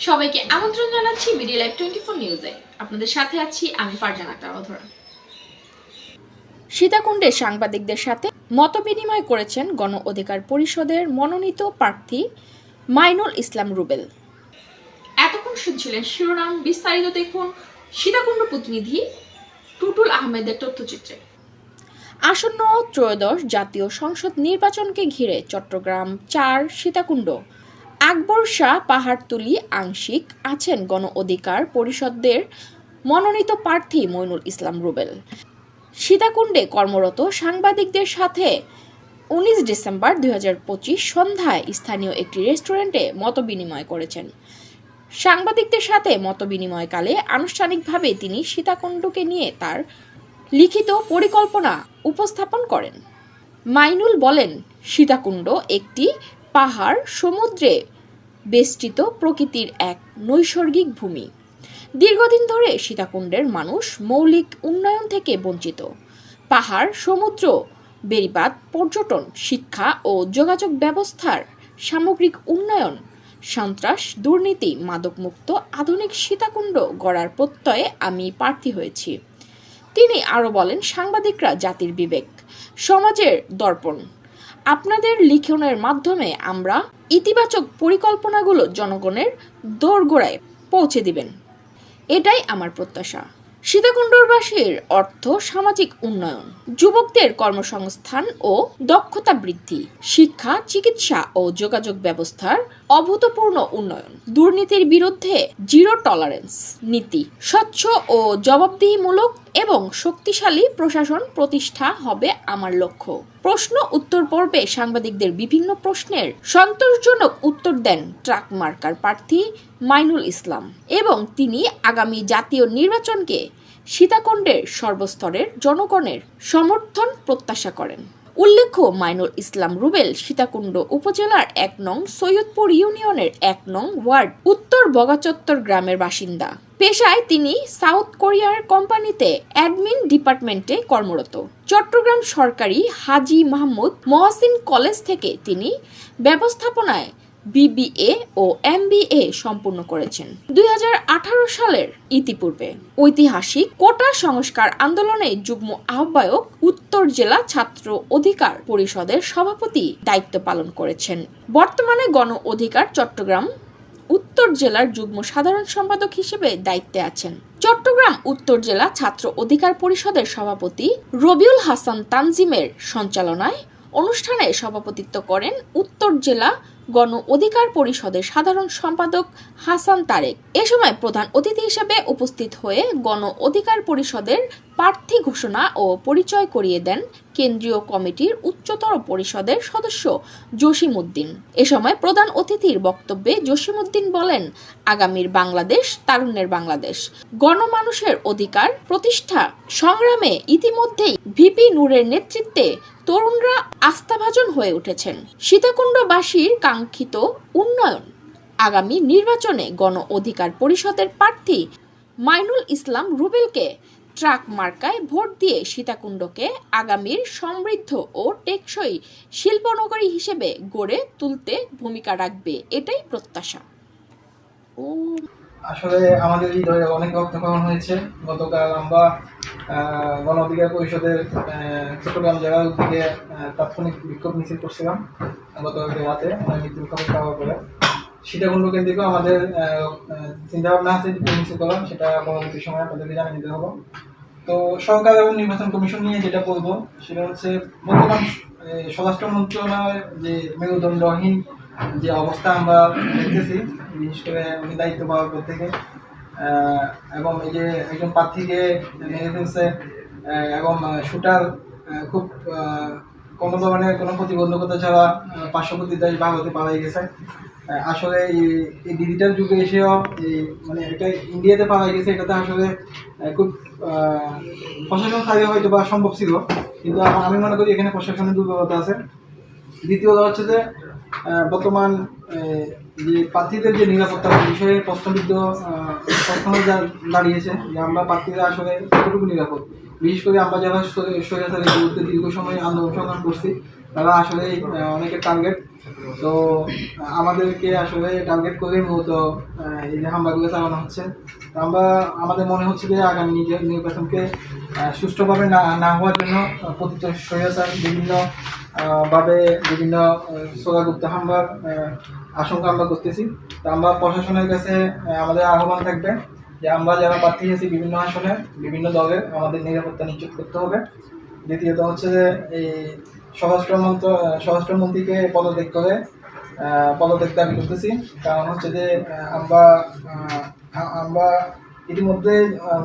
সবাইকে আমন্ত্রণ জানাচ্ছি বিডি লাইভ 24 নিউজে। আপনাদের সাথে আছি আমি ফারজানা আক্তার অধরা। সীতাকুণ্ডে সাংবাদিকদের সাথে মতবিনিময় করেছেন গণ অধিকার পরিষদের মনোনীত প্রার্থী মাইনুল ইসলাম রুবেল। এতক্ষণ শুনছিলেন শিরোনাম, বিস্তারিত দেখুন সীতাকুণ্ড প্রতিনিধি টুটুল আহমেদের তথ্যচিত্রে। আসন্ন ত্রয়োদশ জাতীয় সংসদ নির্বাচনকে ঘিরে চট্টগ্রাম ৪ সীতাকুণ্ড আকবর শাহ পাহাড়তলী আংশিক আছেন গণ অধিকার পরিষদের মনোনীত প্রার্থী মইনুল ইসলাম রুবেল। সীতাকুণ্ডে কর্মরত সাংবাদিকদের সাথে ১৯ ডিসেম্বর ২০২৫ সন্ধ্যায় স্থানীয় একটি রেস্টুরেন্টে মতবিনিময় করেছেন। সাংবাদিকদের সাথে মতবিনিময়কালে আনুষ্ঠানিকভাবে তিনি সীতাকুণ্ডকে নিয়ে তার লিখিত পরিকল্পনা উপস্থাপন করেন। মাইনুল বলেন, সীতাকুণ্ড একটি পাহাড় সমুদ্রে বেষ্টিত প্রকৃতির এক নৈসর্গিক ভূমি। দীর্ঘদিন ধরে সীতাকুণ্ডের মানুষ মৌলিক উন্নয়ন থেকে বঞ্চিত। পাহাড়, সমুদ্র, বেড়িবাঁধ, পর্যটন, শিক্ষা ও যোগাযোগ ব্যবস্থার সামগ্রিক উন্নয়ন, সন্ত্রাস, দুর্নীতি, মাদকমুক্ত আধুনিক সীতাকুণ্ড গড়ার প্রত্যয়ে আমি প্রার্থী হয়েছি। তিনি আরও বলেন, সাংবাদিকরা জাতির বিবেক, সমাজের দর্পণ। আপনাদের লিখনের মাধ্যমে আমরা ইতিবাচক পরিকল্পনাগুলো জনগণের দোরগোড়ায় পৌঁছে দিবেন, এটাই আমার প্রত্যাশা। সীতাকুণ্ডবাসীর অর্থ সামাজিক উন্নয়ন, যুবকদের কর্মসংস্থান ও দক্ষতা বৃদ্ধি, শিক্ষা, চিকিৎসা ও যোগাযোগ ব্যবস্থার অভূতপূর্ণ উন্নয়ন, দুর্নীতির বিরুদ্ধে জিরো টলারেন্স নীতি, স্বচ্ছ ও জবাবদিহিমূলক এবং শক্তিশালী প্রশাসন প্রতিষ্ঠা হবে আমার লক্ষ্য। প্রশ্ন উত্তর পর্বে সাংবাদিকদের বিভিন্ন প্রশ্নের সন্তোষজনক উত্তর দেন ট্রাক মার্কার প্রার্থী মাইনুল ইসলাম এবং তিনি আগামী জাতীয় নির্বাচনকে সীতাকুণ্ডের সর্বস্তরের জনগণের সমর্থন প্রত্যাশা করেন। উল্লেখ্য, মাইনুল ইসলাম রুবেল সীতাকুণ্ড উপজেলার ১ নং সৈয়দপুর ইউনিয়নের ১ নং ওয়ার্ড উত্তর বগাচত্বর গ্রামের বাসিন্দা। পেশায় তিনি সাউথ কোরিয়ার কোম্পানিতে অ্যাডমিন ডিপার্টমেন্টে কর্মরত। চট্টগ্রাম সরকারি হাজী মাহমুদ মহসিন কলেজ থেকে তিনি ব্যবস্থাপনায় বিবিএ ও এমবিএ সম্পূর্ণ করেছেন। ২০১৮ সালের ইতিপূর্বে ঐতিহাসিক কোটা সংস্কার আন্দোলনে যুগ্ম আহ্বায়ক, উত্তর জেলা ছাত্র অধিকার পরিষদের সভাপতি দায়িত্ব পালন করেছেন। বর্তমানে গণ অধিকার চট্টগ্রাম উত্তর জেলার যুগ্ম সাধারণ সম্পাদক হিসেবে দায়িত্বে আছেন। চট্টগ্রাম উত্তর জেলা ছাত্র অধিকার পরিষদের সভাপতি রবিউল হাসান তানজিমের সঞ্চালনায় অনুষ্ঠানে সভাপতিত্ব করেন উত্তর জেলা গণ অধিকার পরিষদের সাধারণ সম্পাদক হাসান তারেক। এ সময় প্রধান অতিথি হিসেবে উপস্থিত হয়ে গণ অধিকার পরিষদের প্রার্থী ঘোষণা ও পরিচয় করিয়ে দেন কেন্দ্রীয় কমিটির উচ্চতর পরিষদের সদস্য জসিম উদ্দিন। এ সময় প্রধান অতিথির বক্তব্যে জসিম উদ্দিন বলেন, আগামীর বাংলাদেশ তারুণ্যের বাংলাদেশ। গণমানুষের অধিকার প্রতিষ্ঠা সংগ্রামে ইতিমধ্যেই ভিপি নূরের নেতৃত্বে তরুণরা আস্থাভাজন হয়ে উঠেছেন। সীতাকুণ্ডবাসীর কাঙ্ক্ষিত উন্নয়ন আগামী নির্বাচনে গণ অধিকার পরিষদের প্রার্থী মাইনুল ইসলাম রুবেলকে ট্রাক মার্কায় ভোট দিয়ে সীতাকুণ্ডকে আগামীর সমৃদ্ধ ও টেকসই শিল্পনগরী হিসেবে গড়ে তুলতে ভূমিকা রাখবে, এটাই প্রত্যাশা। আসলে আমাদের এই অনেক রক্তক্ষরণ হয়েছে। গতকাল আমরা গণ অধিকার পরিষদের চট্টগ্রাম জেলার দিকে তাৎক্ষণিক বিক্ষোভ মিছিল করছিলাম গতকাল রাতে মৃত্যুর খবর পাওয়ার পরে। সীতাকুণ্ড কেন্দ্রিক আমাদের চিন্তাভাবনা আছে মিছিল করার, সেটা পরবর্তী সময় আপনাদেরকে জানিয়ে দিতে হবে। তো সরকার এবং নির্বাচন কমিশন নিয়ে যেটা বলবো সেটা হচ্ছে, বর্তমান স্বরাষ্ট্র মন্ত্রণালয়ের যে মেরুদণ্ডহীন যে অবস্থা আমরা দেখতেছি, বিশেষ করে উনি দায়িত্ব পাওয়ার পর থেকে, এবং এই যে একজন প্রার্থীকে মেরে ফেলছে এবং শুটার খুব কোনো ধরনের কোনো প্রতিবন্ধকতা ছাড়া পার্শ্ববর্তী দেশ ভারতে পালাই গেছে। আসলে এই ডিজিটাল যুগে এসেও মানে এটা ইন্ডিয়াতে পাওয়া গেছে, এটাতে আসলে খুব প্রশাসন স্থায়ী হয়তো বা সম্ভব ছিল, কিন্তু আমি মনে করি এখানে প্রশাসনের দুর্বলতা আছে। দ্বিতীয়ত হচ্ছে যে বর্তমান যে প্রার্থীদের যে নিরাপত্তার বিষয়ে প্রশ্নবিদ্ধ প্রশ্ন দাঁড়িয়েছে যে আমরা প্রার্থীরা আসলে কতটুকু নিরাপদ। বিশেষ করে আমরা যারা স্বৈরাচারের বিরুদ্ধে দীর্ঘ সময় আন্দোলন সংগ্রাম করছি, তারা আসলে অনেকের টার্গেট। তো আমাদেরকে আসলে টার্গেট করে মূলত এই যে হামলাগুলো চালানো হচ্ছে। তো আমাদের মনে হচ্ছে যে আগামী নির্বাচনকে সুষ্ঠুভাবে না হওয়ার জন্য পতিত স্বৈরাচার ভাবে বিভিন্ন সোগাগুপ্ত হামলার আশঙ্কা আমরা করতেছি। তো আমরা প্রশাসনের কাছে আমাদের আহ্বান থাকবে যে আমরা যারা প্রার্থী আছি বিভিন্ন আসনে বিভিন্ন দলের আমাদের নিরাপত্তা নিশ্চিত করতে হবে। দ্বিতীয়ত হচ্ছে যে এই স্বরাষ্ট্রমন্ত্রীকে পদত্যাগ দাবি করতেছি। কারণ হচ্ছে যে আমরা ইতিমধ্যে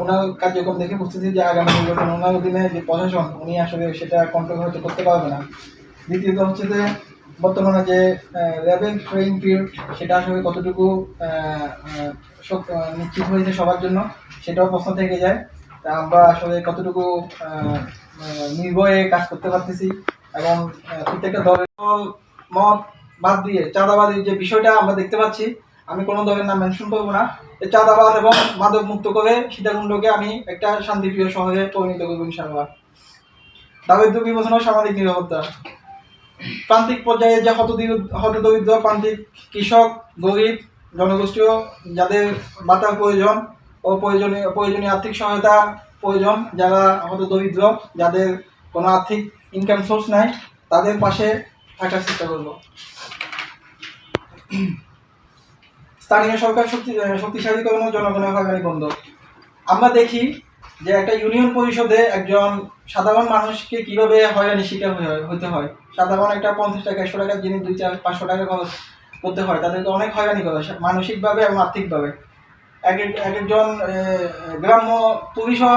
ওনার কার্যক্রম দেখে বুঝতেছি যে আগামী নির্বাচন ওনার অধীনে যে প্রশাসন উনি আসলে সেটা কন্ট্রোল হয়তো করতে পারবে না। দ্বিতীয়ত হচ্ছে যে বর্তমানে যে র্যাবের ট্রেনিং পিরিয়ড সেটা আসলে কতটুকু নিশ্চিত হয়েছে সবার জন্য সেটাও প্রশ্ন থেকে যায়। তা আমরা আসলে কতটুকু নির্ভয়ে কাজ করতে পারতেছি এবং প্রত্যেকটা দলের মত বাদ দিয়ে চাঁদাবাদের যে বিষয়টা আমরা দেখতে পাচ্ছি, আমি কোনো দলের নাম মেনশন করবো না, চাঁদাবাদ এবং মাদক মুক্ত করে সীতাকুণ্ডকে আমি একটা শান্তিপ্রিয় শহরে পরিণত করবো ইনশাআল্লাহ। দারিদ্র বিমোচন ও সামাজিক নিরাপত্তা, প্রান্তিক পর্যায়ে যে হতদরিদ্র প্রান্তিক কৃষক, গরিব জনগোষ্ঠীও যাদের ভাতার প্রয়োজন ও প্রয়োজনীয় আর্থিক সহায়তা প্রয়োজন, যারা হতদরিদ্র যাদের কোনো আর্থিক ইনকাম সোর্স নাই, তাদের পাশে থাকার চেষ্টা করব। স্থানীয় সরকার শক্তিশালীকরণ ও জনগণের হয়রানি বন্ধ। আমরা দেখি যে একটা ইউনিয়ন পরিষদে একজন সাধারণ মানুষকে কিভাবে হয়রানি শিকার হতে হয়। সাধারণ একটা 50 টাকা 100 টাকার জিনিস 200-500 টাকা খরচ করতে হয়, তাদেরকে অনেক হয়রানি করে মানসিকভাবে এবং আর্থিকভাবে। একজন গ্রাম্য পুলিশও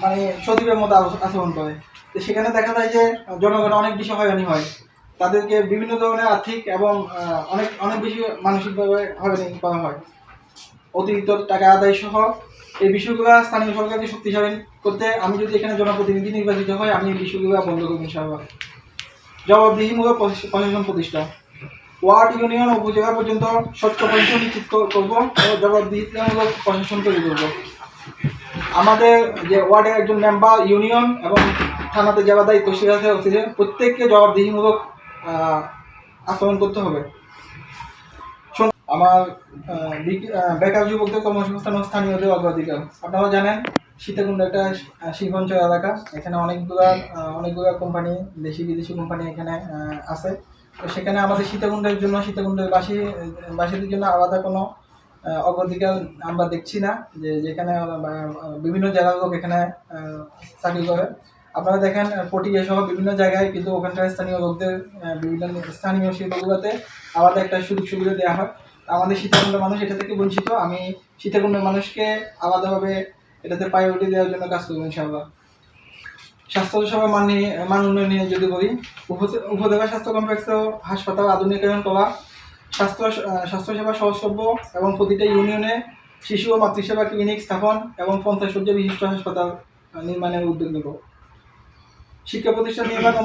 মানে সচিবের মতো আচরণ করে। তো সেখানে দেখা যায় যে জনগণ অনেক বেশি হয়রানি হয়, তাদেরকে বিভিন্ন ধরনের আর্থিক এবং অনেক বেশি মানসিকভাবে হয়রানি করা হয়। অতিরিক্ত টাকা আদায় সহ এই বিষয়গুলো স্থানীয় সরকারকে শক্তিশালী করতে আমি যদি এখানে জনপ্রতিনিধি নির্বাচিত হয়, আমি এই বিষয়গুলো বন্ধ করব ইনশাআল্লাহ। জবাবদিহিমূলক প্রশাসন প্রতিষ্ঠা, ওয়ার্ড ইউনিয়ন উপজেলা পর্যন্ত স্বচ্ছ পরিষদ নিশ্চিত করব ও জবাবদিহিমূলক প্রশাসন তৈরি করব। আমাদের যে ওয়ার্ডের একজন মেম্বার, ইউনিয়ন এবং থানাতে যারা দায়িত্বশীল আছে প্রত্যেককে জবাবদিহিমূলক আচরণ করতে হবে। আমার বেকার যুবকদের কর্মসংস্থান ও স্থানীয়দের অগ্রাধিকার। আপনারা জানেন সীতাকুণ্ড একটা শিল্পাঞ্চল এলাকা, এখানে অনেকগুলো কোম্পানি, দেশি বিদেশি কোম্পানি এখানে আছে। তো সেখানে আমাদের সীতাকুণ্ডের জন্য, সীতাকুণ্ডের বাসীদের জন্য আলাদা কোনো অগ্রাধিকার আমরা দেখছি না, যেখানে বিভিন্ন জেলার লোক এখানে চাকরি করে। আপনারা দেখেন পটিয়া সহ বিভিন্ন জায়গায় কিন্তু ওখানকার স্থানীয় লোকদের বিভিন্ন স্থানীয় শিল্পগুলোতে আলাদা একটা সুযোগ সুবিধা দেওয়া হয়। আমাদের সীতাকুণ্ডের মানুষ এটা থেকে বঞ্চিত। আমি সীতাকুণ্ডের মানুষকে আলাদাভাবে এটাতে প্রায়োরিটি দেওয়ার জন্য কাজ করবো ইনশাআল্লাহ। স্বাস্থ্যসেবা মান উন্নয়ন নিয়ে যদি বলি, উপজেলা স্বাস্থ্য কমপ্লেক্স ও হাসপাতাল আধুনিকায়ন করা, স্বাস্থ্যসেবা সহজলভ্য এবং প্রতিটা ইউনিয়নে শিশু ও মাতৃসেবা ক্লিনিক স্থাপন এবং 50 শয্যা বিশিষ্ট হাসপাতাল নির্মাণের উদ্যোগ নেব। শিক্ষা প্রতিষ্ঠান নির্মাণ ও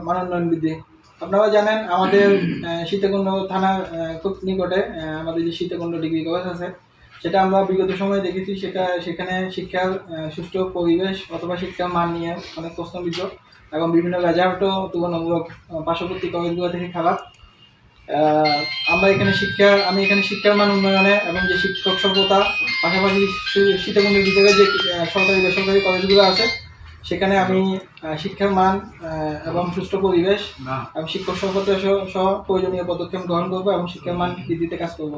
মানোন্নয়ন বৃদ্ধি। আপনারা জানেন আমাদের সীতাকুণ্ড থানার খুব নিকটে আমাদের যে সীতাকুণ্ড ডিগ্রি কলেজ আছে, সেটা আমরা বিগত সময়ে দেখেছি সেখানে শিক্ষার সুষ্ঠু পরিবেশ অথবা শিক্ষার মান নিয়ে অনেক প্রশ্নবিদ্ধ এবং বিভিন্ন রেজাল্টও তুলনামূলক পার্শ্ববর্তী কলেজগুলো থেকে খারাপ। আমি এখানে শিক্ষার মান উন্নয়নে এবং যে শিক্ষক সভ্যতা, পাশাপাশি সীতাকুণ্ডের ভিতরে যে সরকারি বেসরকারি কলেজগুলো আছে সেখানে আমি শিক্ষার মান এবং সুষ্ঠু পরিবেশ এবং শিক্ষক সভ্যতা সহ প্রয়োজনীয় পদক্ষেপ গ্রহণ করবো এবং শিক্ষার মান বৃদ্ধিতে কাজ করবো।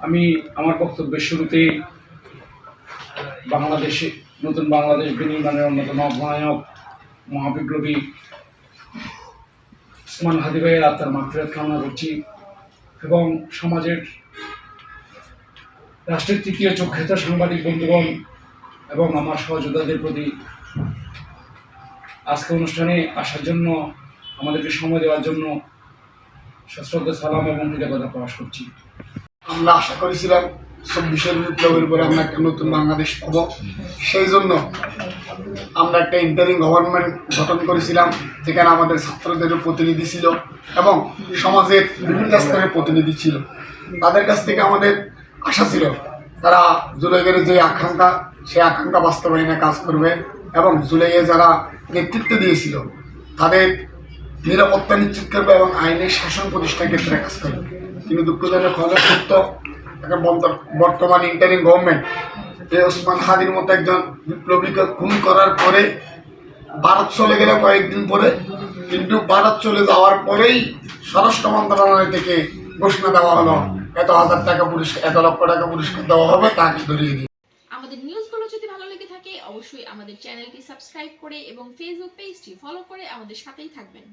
আমি আমার বক্তব্যের শুরুতেই নতুন বাংলাদেশ বিনির্মাণের অন্যতম অগ্রনায়ক মহাবিপ্লবী ওসমান হাদি ভাইয়ের আত্মার মাগফিরাত কামনা করছি এবং সমাজের রাষ্ট্রের তৃতীয় চক্ষুস্থ সাংবাদিক বন্ধুগণ এবং আমার সহযোদ্ধাদের প্রতি আজকে অনুষ্ঠানে আসার জন্য, আমাদেরকে সময় দেওয়ার জন্য সশ্রদ্ধ সালাম এবং কৃতজ্ঞতা প্রকাশ করছি। আমরা আশা করেছিলাম 24 বিপ্লবের পরে আমরা একটা নতুন বাংলাদেশ পাবো। সেই জন্য আমরা একটা ইন্টারিম গভর্নমেন্ট গঠন করেছিলাম, যেখানে আমাদের ছাত্রদেরও প্রতিনিধি ছিল এবং সমাজের বিভিন্ন স্তরের প্রতিনিধি ছিল। তাদের কাছ থেকে আমাদের আশা ছিল তারা জুলাইয়ের যে আকাঙ্ক্ষা, সেই আকাঙ্ক্ষা বাস্তবায়নে কাজ করবে এবং জুলাইয়ে যারা নেতৃত্ব দিয়েছিল তাদের নিরাপত্তা নিশ্চিত করবে এবং আইনের শাসন প্রতিষ্ঠার ক্ষেত্রে কাজ করবে। কিন্তু দুঃখজনক হলে সত্য এখন বর্তমান ইন্টারিম গভর্নমেন্ট যে ওসমান হাদির মতো একজন বিপ্লবীকে খুন করার পরে ভারত চলে গেলে কয়েকদিন পরে, কিন্তু ভারত চলে যাওয়ার পরেই স্বরাষ্ট্র মন্ত্রণালয় থেকে ঘোষণা দেওয়া হলো এত হাজার টাকা পুরস্কার, 1 লক্ষ টাকা পুরস্কার দেওয়া হবে তাকে ধরিয়ে দিয়ে। আমাদের নিউজগুলো যদি ভালো লেগে থাকে অবশ্যই আমাদের চ্যানেলটি সাবস্ক্রাইব করে এবং ফেসবুক পেজটি ফলো করে আমাদের সাথেই থাকবেন।